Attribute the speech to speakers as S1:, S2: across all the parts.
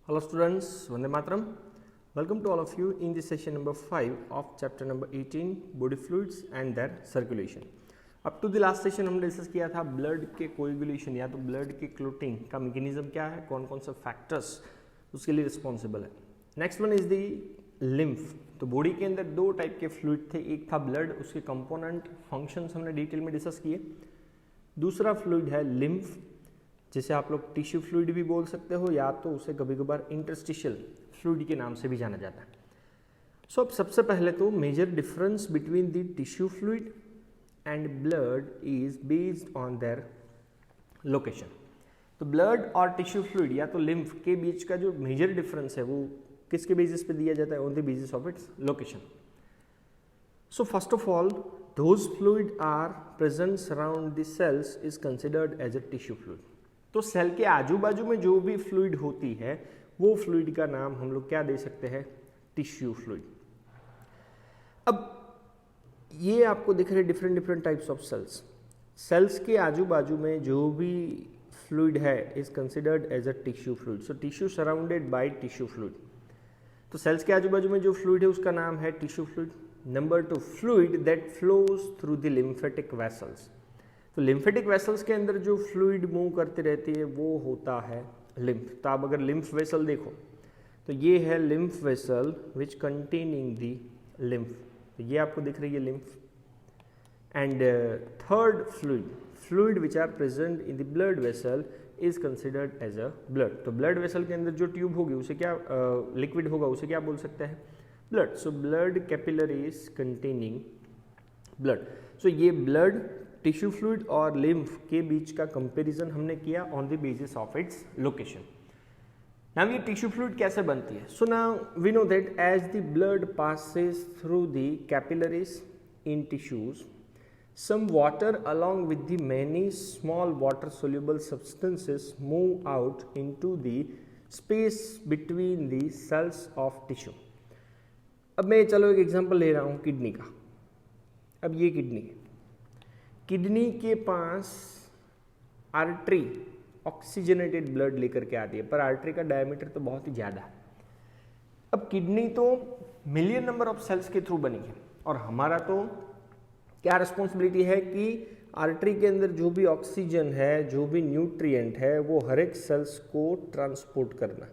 S1: Hello students, Vande Mataram. Welcome to all of you in this session number 5 of chapter number 18 body fluids and their circulation. Up to the last session हमने discuss किया था blood के coagulation या तो blood के clotting का mechanism क्या है, कौन कौन सा फैक्टर्स उसके लिए रिस्पॉन्सिबल है. Next one is the lymph. तो बॉडी के अंदर दो टाइप के फ्लूइड थे, एक था ब्लड, उसके कंपोनेंट फंक्शंस हमने डिटेल में डिस्कस किए. दूसरा फ्लूइड है लिम्फ, जिसे आप लोग टिश्यू फ्लूइड भी बोल सकते हो या तो उसे कभी कभार इंटरस्टिशियल फ्लूइड के नाम से भी जाना जाता है. सो अब सबसे पहले तो major difference between the tissue fluid and blood is based on their location. तो ब्लड और टिश्यू फ्लूइड या तो लिम्फ के बीच का जो मेजर डिफरेंस है वो किसके बेसिस पे दिया जाता है? On the basis of its location. So first of all those fluid are present around the cells is considered as a tissue fluid. तो सेल के आजू बाजू में जो भी फ्लूइड होती है वो फ्लूइड का नाम हम लोग क्या दे सकते हैं? Tissue fluid. अब ये आपको दिख रहे different types of cells. Cells के आजू बाजू में जो भी फ्लूइड है is considered as a tissue fluid. So tissue surrounded by tissue fluid. तो सेल्स के आजू बाजू में जो फ्लूइड है उसका नाम है tissue fluid. Number 2, fluid that flows through the lymphatic vessels. तो लिम्फेटिक वेसल्स के अंदर जो फ्लूइड मूव करती रहती है वो होता है लिम्फ. तो आप अगर लिम्फ वेसल देखो तो ये है lymph vessel which containing the lymph. तो ये आपको दिख रही है lymph. And third fluid which are present in the blood vessel is considered as a blood. तो ब्लड वेसल के अंदर जो ट्यूब होगी उसे क्या लिक्विड होगा उसे क्या बोल सकते हैं? Blood. So blood capillaries containing blood. So ये ब्लड, टिश्यू फ्लूइड और लिम्फ के बीच का कंपैरिजन हमने किया on the basis of its location. Now ये टिश्यू फ्लूइड कैसे बनती है? So now we know that as the blood passes through the capillaries in tissues, some water along with the many small water soluble substances move out into the space between the cells of tissue. अब मैं चलो एक example ले रहा हूँ kidney का. अब ये किडनी के पास आर्टरी ऑक्सीजनेटेड ब्लड लेकर के आती है, पर आर्टरी का डायमीटर तो बहुत ही ज़्यादा है. अब किडनी तो मिलियन नंबर ऑफ सेल्स के थ्रू बनी है और हमारा तो क्या रिस्पॉन्सिबिलिटी है कि आर्टरी के अंदर जो भी ऑक्सीजन है, जो भी न्यूट्रिएंट है वो हर एक सेल्स को ट्रांसपोर्ट करना.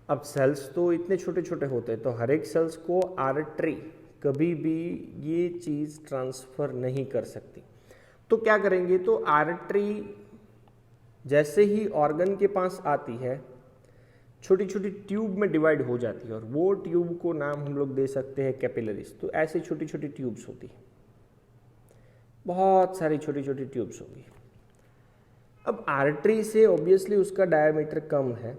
S1: अब सेल्स तो इतने छोटे छोटे होते हैं तो हर एक सेल्स को आर्टरी कभी भी ये चीज़ ट्रांसफ़र नहीं कर सकती. तो क्या करेंगे? तो आर्टरी जैसे ही ऑर्गन के पास आती है छोटी छोटी ट्यूब में डिवाइड हो जाती है और वो ट्यूब को नाम हम लोग दे सकते हैं कैपिलरीज. तो ऐसी छोटी छोटी ट्यूब्स होती है, बहुत सारी छोटी छोटी ट्यूब्स होगी. अब आर्टरी से ऑब्वियसली उसका डायमीटर कम है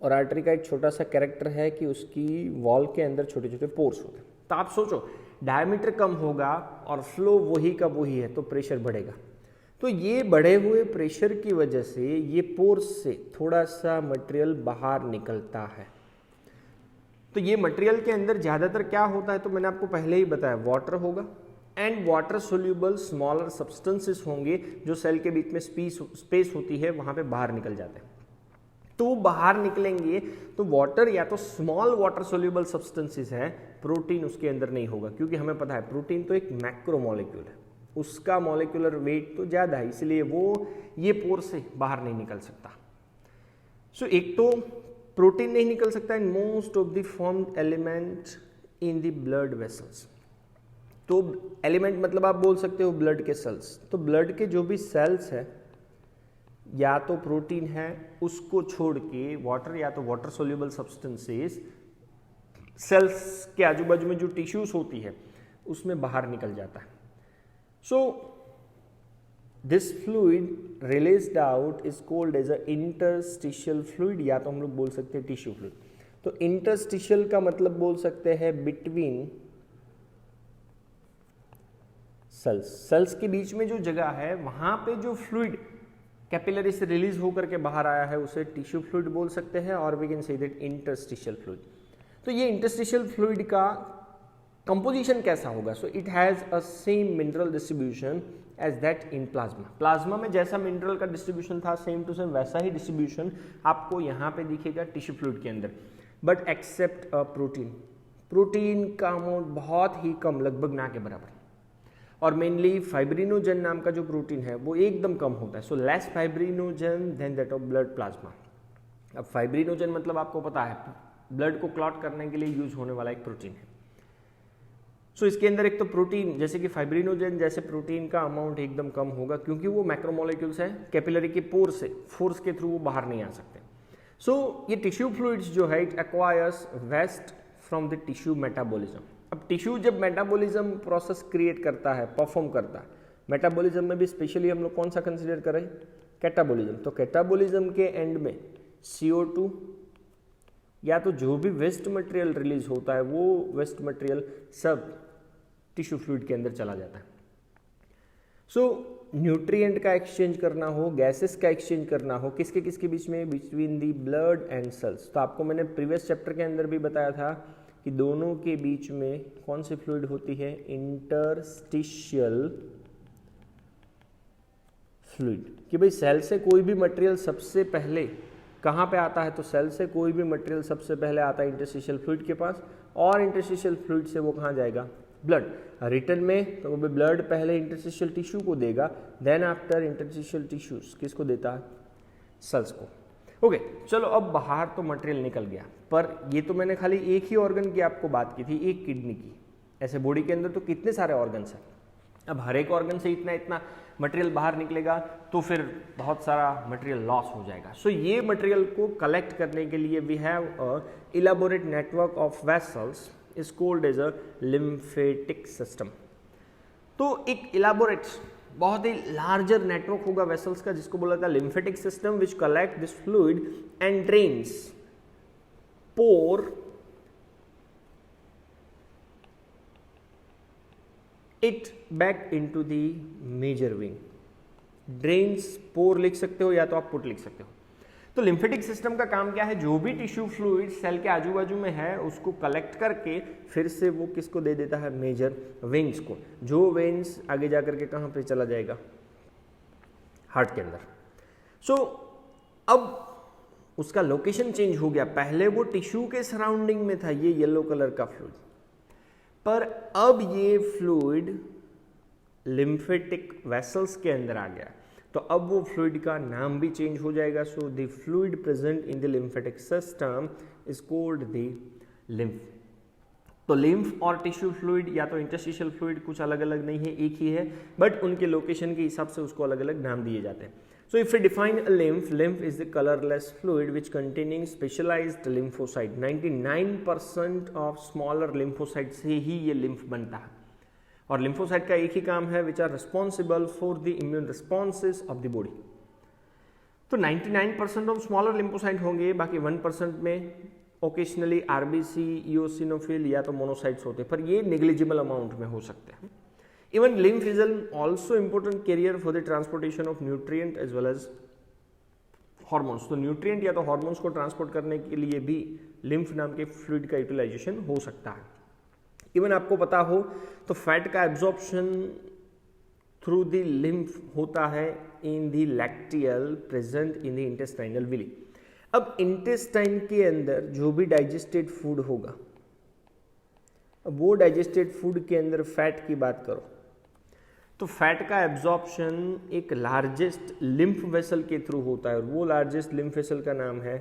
S1: और आर्टरी का एक छोटा सा कैरेक्टर है कि उसकी वॉल के अंदर छोटे छोटे पोर्स होते हैं. तो आप सोचो डायमीटर कम होगा और फ्लो वही का वही है तो प्रेशर बढ़ेगा. तो ये बढ़े हुए प्रेशर की वजह से ये पोर्स से थोड़ा सा मटेरियल बाहर निकलता है. तो ये मटेरियल के अंदर ज़्यादातर क्या होता है? तो मैंने आपको पहले ही बताया वाटर होगा and water soluble smaller substances होंगे जो सेल के बीच में स्पेस होती है वहाँ पे बाहर निकल जाते हैं. तो बाहर निकलेंगे तो वाटर या तो स्मॉल वाटर सोल्यूबल सब्सटेंसेस है, प्रोटीन उसके अंदर नहीं होगा क्योंकि हमें पता है प्रोटीन तो एक मैक्रो मॉलिक्यूल है, उसका मॉलिक्यूलर वेट तो ज़्यादा है, इसलिए वो ये पोर से बाहर नहीं निकल सकता. सो एक तो प्रोटीन नहीं निकल सकता in most of the formed element in the blood vessels. तो एलिमेंट मतलब आप बोल सकते हो ब्लड के सेल्स. तो ब्लड के जो भी सेल्स है या तो प्रोटीन है, उसको छोड़ के वाटर या तो वाटर सोल्यूबल सब्सटेंसेस सेल्स के आजू बाजू में जो टिश्यूज होती है उसमें बाहर निकल जाता है. So this fluid released out is called as a interstitial fluid या तो हम लोग बोल सकते हैं टिश्यू फ्लूइड. तो इंटरस्टिशियल का मतलब बोल सकते हैं बिटवीन सेल्स. सेल्स के बीच में जो जगह है वहां पे जो फ्लूइड कैपिलरी से रिलीज होकर के बाहर आया है उसे टिश्यू फ्लूइड बोल सकते हैं और we can say that interstitial fluid. तो ये इंटरस्टिशियल फ्लूइड का कंपोजिशन कैसा होगा? So it has a same mineral distribution as that in plasma. Plasma में जैसा मिनरल का डिस्ट्रीब्यूशन था सेम टू सेम वैसा ही डिस्ट्रीब्यूशन आपको यहाँ पे दिखेगा टिश्यू फ्लूइड के अंदर, but except a protein. Protein का अमाउंट बहुत ही कम, लगभग ना के बराबर, और मेनली फाइब्रिनोजन नाम का जो प्रोटीन है वो एकदम कम होता है। So less fibrinogen than that of blood plasma. अब फाइब्रिनोजन मतलब आपको पता है ब्लड को क्लॉट करने के लिए यूज होने वाला एक प्रोटीन है। सो इसके अंदर एक तो प्रोटीन जैसे कि फाइब्रिनोजन जैसे प्रोटीन का अमाउंट एकदम कम होगा, क्योंकि वो मैक्रोमोलेक्यूल्स है, कैपिलरी के पोर से फोर्स के थ्रू वो बाहर नहीं आ सकते। सो ये टिश्यू फ्लूइड्स जो है it acquires waste from the tissue metabolism. अब टिश्यू जब मेटाबॉलिज्म प्रोसेस क्रिएट करता है, परफॉर्म करता है, मेटाबॉलिज्म में भी स्पेशली हम लोग कौन सा कंसिडर करें? कैटाबॉलिज्म। तो कैटाबॉलिज्म के एंड में CO2 या तो जो भी वेस्ट मटेरियल रिलीज होता है वो वेस्ट मटेरियल सब टिश्यू फ्लूइड के अंदर चला जाता है। सो न्यूट्रिएंट का एक्सचेंज करना हो, गैसेस का एक्सचेंज करना हो, किसके किसके बीच में? Between the blood and cells. तो आपको मैंने प्रीवियस चैप्टर के अंदर भी बताया था कि दोनों के बीच में कौन सी फ्लूइड होती है? Interstitial fluid. कि भाई सेल से कोई भी मटेरियल सबसे पहले कहाँ पे आता है? तो सेल से कोई भी मटेरियल सबसे पहले आता है इंटरस्टिशियल फ्लूइड के पास, और इंटरस्टिशियल फ्लूइड से वो कहाँ जाएगा? ब्लड। रिटर्न में तो वो ब्लड पहले इंटरस्टिशियल टिश्यू को देगा, देन आफ्टर इंटरस्टिशियल टिश्यूज किसको देता है? सेल्स को। ओके, चलो अब बाहर तो मटेरियल निकल गया, पर ये तो मैंने खाली एक ही ऑर्गन की आपको बात की थी, एक किडनी की। ऐसे बॉडी के अंदर तो कितने सारे ऑर्गन्स हैं, अब हर एक ऑर्गन से इतना इतना मटेरियल बाहर निकलेगा तो फिर बहुत सारा मटेरियल लॉस हो जाएगा। सो ये मटेरियल को कलेक्ट करने के लिए we have a elaborate network of vessels is called as a lymphatic system. तो एक इलाबोरेट बहुत ही लार्जर नेटवर्क होगा वेसल्स का, जिसको बोला था lymphatic system, which collect this fluid and drains pour it back into the major veins. Drains pour लिख सकते हो या तो आप पुट लिख सकते हो। तो लिम्फेटिक सिस्टम का काम क्या है? जो भी टिश्यू फ्लूइड सेल के आजू बाजू में है उसको कलेक्ट करके फिर से वो किसको दे देता है? मेजर वेन्स को। जो वेन्स आगे जाकर के कहाँ पे चला जाएगा? हार्ट के अंदर। सो अब उसका लोकेशन चेंज हो गया, पहले वो टिश्यू के सराउंडिंग में था ये येलो कलर का फ्लूइड, पर अब ये फ्लूइड लिम्फेटिक वेसल्स के अंदर आ गया, तो अब वो फ्लूइड का नाम भी चेंज हो जाएगा। So the fluid present in the lymphatic system is called the lymph. तो लिम्फ और टिश्यू फ्लूइड या तो इंटरस्टिशियल फ्लूइड कुछ अलग अलग नहीं है, एक ही है, बट उनके लोकेशन के हिसाब से उसको अलग अलग नाम दिए जाते हैं। So if we define a lymph is the colorless fluid which containing specialized lymphocyte. 99% of smaller lymphocyte से ही ये lymph बनता है, और lymphocyte का एक ही काम है which are responsible for the immune responses of the body. तो 99% of smaller lymphocyte होंगे, बाकी 1% में occasionally RBC, eosinophil या तो monocytes होते हैं, पर ये negligible amount में हो सकते हैं। Even lymph is an also important carrier for the transportation of nutrient as well as hormones. तो nutrient या तो hormones को transport करने के लिए भी lymph नाम के fluid का utilization हो सकता है। Even आपको पता हो तो fat का absorption through the lymph होता है in the lacteal present in the intestinal villi. अब intestine के अंदर जो भी digested food होगा, अब वो digested food के अंदर fat की बात करो तो फैट का एब्जॉर्प्शन एक लार्जेस्ट लिम्फ वेसल के थ्रू होता है, और वो लार्जेस्ट लिम्फ वेसल का नाम है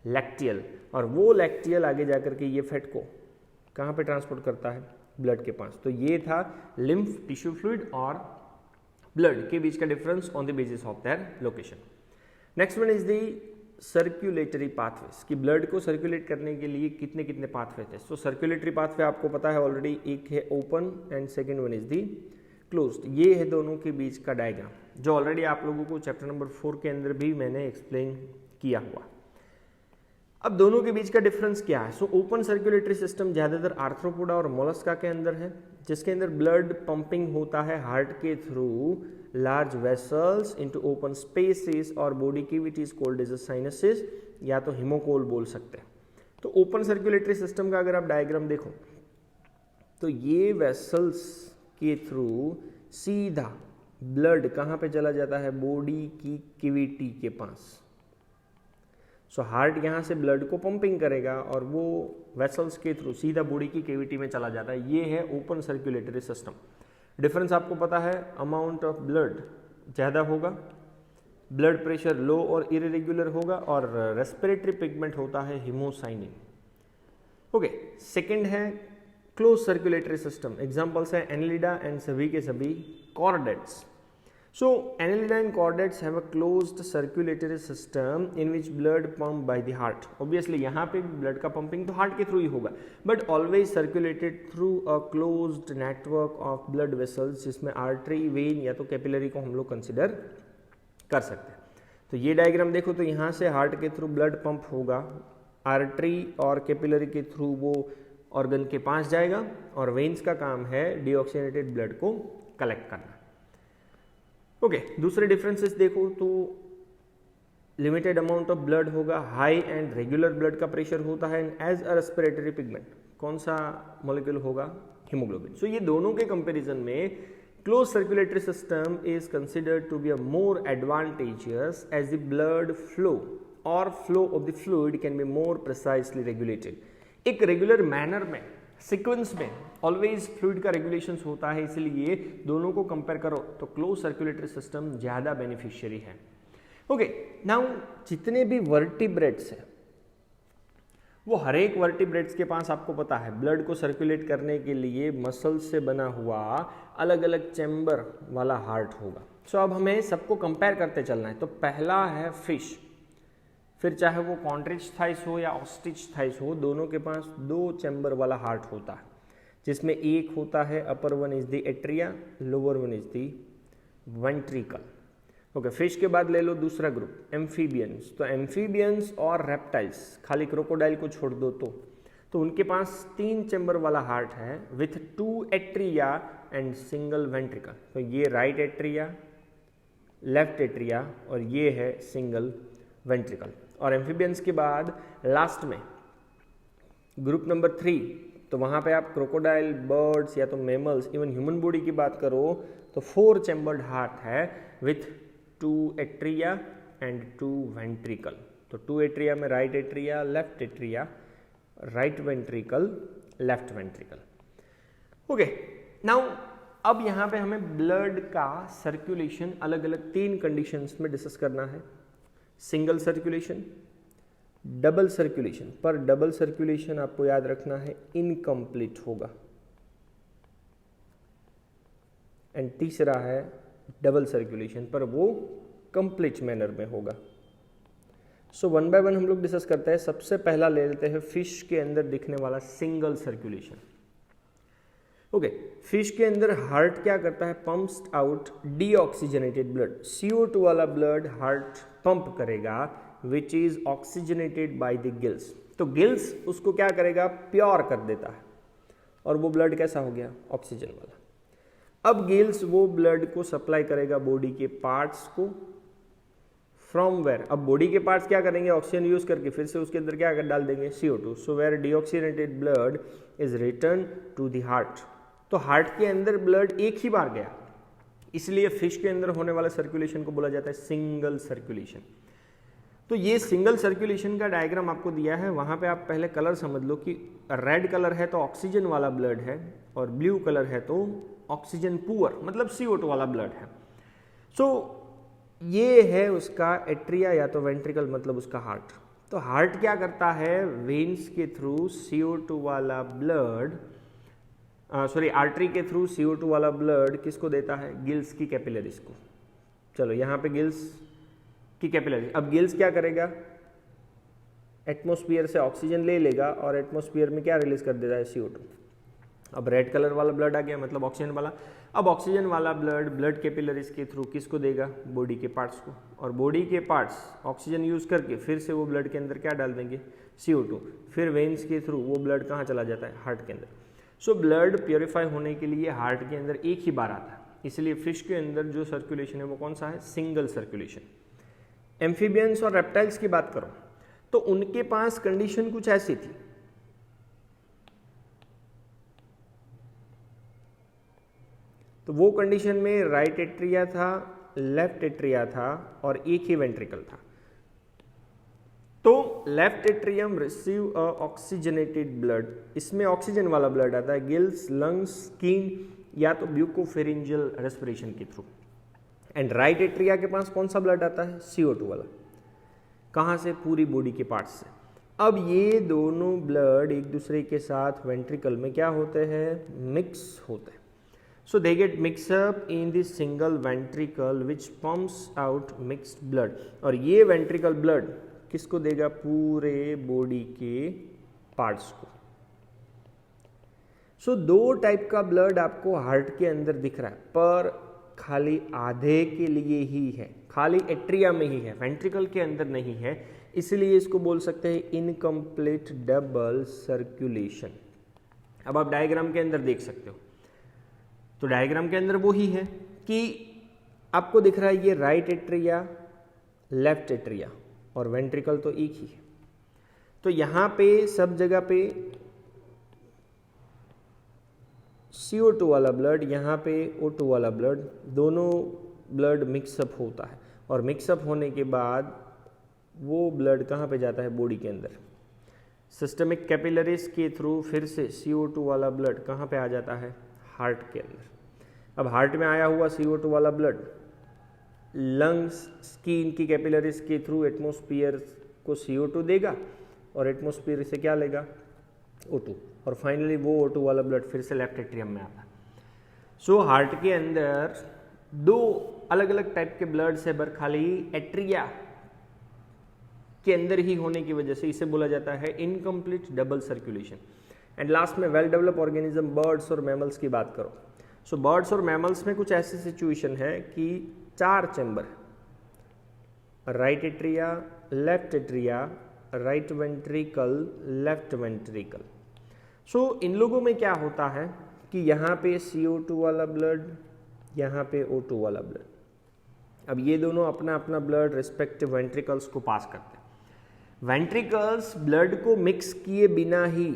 S1: लैक्टियल, और वो लैक्टियल आगे जाकर के ये फैट को कहाँ पे ट्रांसपोर्ट करता है? ब्लड के पास। तो ये था लिम्फ, टिश्यू फ्लूइड और ब्लड के बीच का difference on the basis of their location. Next one is the circulatory pathways, कि ब्लड को सर्कुलेट करने के लिए कितने कितने पाथवे थे। सो सर्कुलेटरी पाथवे आपको पता है ऑलरेडी, एक है open and second one is the closed. ये है दोनों के बीच का डायग्राम, जो ऑलरेडी आप लोगों को चैप्टर नंबर 4 के अंदर भी मैंने एक्सप्लेन किया हुआ। अब दोनों के बीच का डिफरेंस क्या है? सो ओपन सर्कुलेटरी सिस्टम ज़्यादातर आर्थ्रोपोडा और मोलस्का के अंदर है, जिसके अंदर ब्लड पंपिंग होता है हार्ट के through large vessels into open spaces, और body cavity is called as a sinuses या तो हिमोकोल बोल सकते हैं। तो ओपन सर्कुलेटरी सिस्टम का अगर आप डायग्राम देखो तो ये वेसल्स के थ्रू सीधा ब्लड कहाँ पे चला जाता है, बॉडी की कैविटी के पास। सो हार्ट यहाँ से ब्लड को पंपिंग करेगा और वो वेसल्स के थ्रू सीधा बॉडी की कैविटी में चला जाता है। ये है ओपन सर्कुलेटरी सिस्टम। डिफरेंस आपको पता है, अमाउंट ऑफ ब्लड ज़्यादा होगा, ब्लड प्रेशर लो और इरेगुलर होगा, और रेस्पिरेटरी पिगमेंट होता है हिमोसाइनिन। ओके, सेकंड है क्लोज सर्कुलेटरी सिस्टम। एग्जांपल्स है एनेलिडा एंड सभी के सभी chordates. So annelida and chordates have a closed circulatory system in which blood pumped by the heart. Obviously यहाँ पे blood का pumping तो heart के through ही होगा, but always circulated through a closed network of blood vessels, जिसमें artery, vein या तो capillary को हम लोग consider कर सकते हैं। तो ये डायग्राम देखो, तो यहाँ से हार्ट के थ्रू ब्लड पंप होगा, आर्टरी और कैपिलरी के थ्रू वो ऑर्गन के पास जाएगा, और वेन्स का काम है डीऑक्सीनेटेड ब्लड को कलेक्ट करना। ओके, दूसरे डिफरेंसेस देखो तो लिमिटेड अमाउंट ऑफ ब्लड होगा, हाई एंड रेगुलर ब्लड का प्रेशर होता है, and as a respiratory pigment कौन सा मॉलिक्यूल होगा, हीमोग्लोबिन। सो ये दोनों के कंपैरिजन में close circulatory system is considered to be a more advantageous as the blood flow और flow of the fluid can be more precisely regulated. एक regular manner में, सीक्वेंस में ऑलवेज फ्लूइड का रेगुलेशन होता है, इसलिए दोनों को कंपेयर करो तो क्लोज सर्कुलेटरी सिस्टम ज़्यादा बेनिफिशियरी है। ओके, नाउ जितने भी वर्टिब्रेट्स हैं वो हर एक वर्टिब्रेट्स के पास आपको पता है ब्लड को सर्कुलेट करने के लिए मसल से बना हुआ अलग अलग चैम्बर वाला हार्ट होगा। सो अब हमें सबको कंपेयर करते चलना है। तो पहला है फिश, फिर चाहे वो कॉन्ट्रिच थाइस हो या ऑस्ट्रिच थाइस हो, दोनों के पास 2 चैम्बर वाला हार्ट होता है, जिसमें एक होता है upper one is the atria, lower one is the ventricle. Okay, fish के बाद ले लो दूसरा ग्रुप एम्फीबियंस। तो एम्फीबियंस और रेप्टाइल्स, खाली क्रोकोडाइल को छोड़ दो तो उनके पास 3 चैम्बर वाला हार्ट है with 2 atria and single ventricle. तो ये राइट एट्रिया, लेफ्ट एट्रिया, और ये है सिंगल वेंट्रिकल। और एम्फीबियंस के बाद लास्ट में ग्रुप नंबर 3, तो वहाँ पे आप क्रोकोडाइल, बर्ड्स या तो मैमल्स, इवन ह्यूमन बॉडी की बात करो तो 4 चैम्बर्ड हार्ट है विथ 2 एट्रिया एंड 2 वेंट्रिकल। तो 2 एट्रिया में right atria, left atria, right ventricle, left ventricle. Okay, now अब यहाँ पे हमें ब्लड का सर्कुलेशन अलग अलग 3 कंडीशंस में डिस्कस करना है। सिंगल सर्कुलेशन, डबल सर्कुलेशन, पर डबल सर्कुलेशन आपको याद रखना है इनकम्प्लीट होगा, एंड तीसरा है डबल सर्कुलेशन, पर वो कंप्लीट मैनर में होगा। सो 1 बाय 1 हम लोग डिस्कस करते हैं। सबसे पहला ले लेते हैं फिश के अंदर दिखने वाला सिंगल सर्कुलेशन। ओके, फिश के अंदर हार्ट क्या करता है, pumps out deoxygenated blood. CO2 वाला ब्लड हार्ट पंप करेगा which is oxygenated by the gills. तो गिल्स उसको क्या करेगा, प्योर कर देता है, और वो ब्लड कैसा हो गया, ऑक्सीजन वाला। अब गिल्स वो ब्लड को सप्लाई करेगा बॉडी के पार्ट्स को, फ्रॉम वेयर, अब बॉडी के पार्ट्स क्या करेंगे, ऑक्सीजन यूज करके फिर से उसके अंदर क्या डाल देंगे, CO2। So where deoxygenated blood is return to the heart. तो हार्ट के अंदर ब्लड एक ही बार गया, इसलिए फिश के अंदर होने वाला सर्कुलेशन को बोला जाता है सिंगल सर्कुलेशन। तो ये सिंगल सर्कुलेशन का डायग्राम आपको दिया है, वहां पे आप पहले कलर समझ लो कि रेड कलर है तो ऑक्सीजन वाला ब्लड है, और ब्लू कलर है तो ऑक्सीजन पुअर मतलब CO2 वाला ब्लड है। सो ये है उसका एट्रिया या तो वेंट्रिकल मतलब उसका हार्ट। तो हार्ट क्या करता है, वेन्स के थ्रू CO2 वाला ब्लड, आर्टरी के थ्रू CO2 वाला ब्लड किसको देता है, गिल्स की कैपिलरीज को। चलो यहाँ पे गिल्स की कैपिलरी, अब गिल्स क्या करेगा, एटमॉस्फेयर से ऑक्सीजन ले लेगा और एटमॉस्फेयर में क्या रिलीज कर देता है, CO2। अब रेड कलर वाला ब्लड आ गया मतलब ऑक्सीजन वाला। अब ऑक्सीजन वाला ब्लड कैपिलरीज के थ्रू किसको देगा, बॉडी के पार्ट्स को, और बॉडी के पार्ट्स ऑक्सीजन यूज करके फिर से वो ब्लड के अंदर क्या डाल देंगे, CO2। फिर वेन्स के थ्रू वो ब्लड कहाँ चला जाता है, हार्ट के अंदर। सो ब्लड प्योरीफाई होने के लिए हार्ट के अंदर एक ही बार आता है, इसलिए फिश के अंदर जो सर्कुलेशन है वो कौन सा है, सिंगल सर्कुलेशन। एम्फीबियंस और रेप्टाइल्स की बात करो तो उनके पास कंडीशन कुछ ऐसी थी, तो वो कंडीशन में राइट एट्रिया था, लेफ्ट एट्रिया था और एक ही वेंट्रिकल था। तो left atrium receive a oxygenated blood, इसमें ऑक्सीजन वाला ब्लड आता है गिल्स, लंग्स, स्किन या तो ब्यूकोफेरिंजियल रेस्पिरेशन के थ्रू। एंड राइट एट्रिया के पास कौन सा ब्लड आता है? CO2 वाला। कहाँ से? पूरी बॉडी के पार्ट से। अब ये दोनों ब्लड एक दूसरे के साथ वेंट्रिकल में क्या होते हैं? मिक्स होते हैं। So they get mix up in this single ventricle which pumps out mixed blood. और ये वेंट्रिकल ब्लड किसको देगा? पूरे बॉडी के पार्ट्स को। सो दो टाइप का ब्लड आपको हार्ट के अंदर दिख रहा है, पर खाली आधे के लिए ही है, खाली एट्रिया में ही है, वेंट्रिकल के अंदर नहीं है। इसलिए इसको बोल सकते हैं इनकम्प्लीट डबल सर्कुलेशन। अब आप डायग्राम के अंदर देख सकते हो, तो डायग्राम के अंदर वो ही है कि आपको दिख रहा है ये राइट एट्रिया, लेफ्ट एट्रिया और वेंट्रिकल तो एक ही है। तो यहां पे सब जगह पे CO2 वाला ब्लड, यहाँ पे O2 वाला ब्लड, दोनों ब्लड मिक्सअप होता है और मिक्सअप होने के बाद वो ब्लड कहाँ पे जाता है? बॉडी के अंदर। सिस्टमिक कैपिलरीज के थ्रू फिर से CO2 वाला ब्लड कहाँ पे आ जाता है? हार्ट के अंदर। अब हार्ट में आया हुआ CO2 वाला ब्लड लंग्स, स्किन की कैपिलरीज के थ्रू एटमॉस्फेयर को CO2 देगा और एटमॉस्फेयर से क्या लेगा? O2। और फाइनली वो O2 वाला ब्लड फिर से लेफ्ट एट्रियम में आता है। सो हार्ट के अंदर दो अलग अलग टाइप के ब्लड से पर खाली एट्रिया के अंदर ही होने की वजह से इसे बोला जाता है incomplete double circulation. And last में वेल डेवलप ऑर्गेनिज्म बर्ड्स और मैमल्स की बात करो। सो बर्ड्स और मैमल्स में कुछ ऐसी सिचुएशन है कि 4 chamber, right atria, left atria, right ventricle, left ventricle. So इन लोगों में क्या होता है कि यहाँ पे CO2 वाला ब्लड, यहाँ पे O2 वाला ब्लड। अब ये दोनों अपना अपना ब्लड रिस्पेक्टिव वेंट्रिकल्स को पास करते हैं। वेंट्रिकल्स ब्लड को मिक्स किए बिना ही,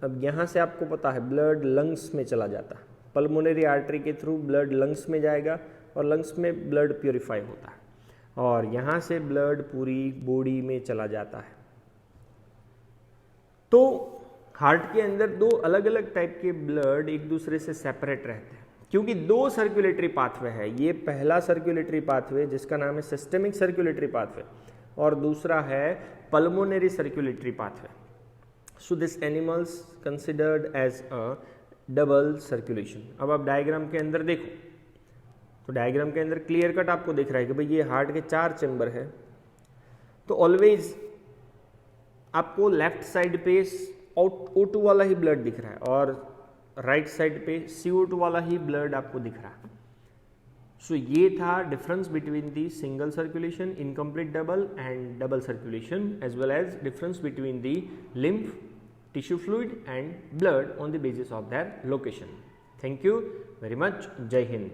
S1: अब यहाँ से आपको पता है ब्लड लंग्स में चला जाता है, पल्मोनरी आर्टरी के थ्रू ब्लड लंग्स में जाएगा और लंग्स में ब्लड प्योरीफाई होता है और यहाँ से ब्लड पूरी बॉडी में चला जाता है। तो हार्ट के अंदर दो अलग अलग टाइप के ब्लड एक दूसरे से सेपरेट रहते हैं क्योंकि दो सर्कुलेटरी पाथवे है। ये पहला सर्कुलेटरी पाथवे जिसका नाम है सिस्टेमिक सर्कुलेटरी पाथवे और दूसरा है pulmonary circulatory pathway. So this animals considered as a double circulation. अब आप डायग्राम के अंदर देखो तो डायग्राम के अंदर क्लियर कट आपको दिख रहा है कि भाई ये हार्ट के 4 चैम्बर है। तो ऑलवेज आपको लेफ्ट साइड पे O2 वाला ही ब्लड दिख रहा है और राइट साइड पे CO2 वाला ही ब्लड आपको दिख रहा है। सो ये था difference between the single circulation, incomplete double and double circulation, as well as difference between the lymph, tissue fluid and blood on the basis of their location. Thank you very much. Jai Hind.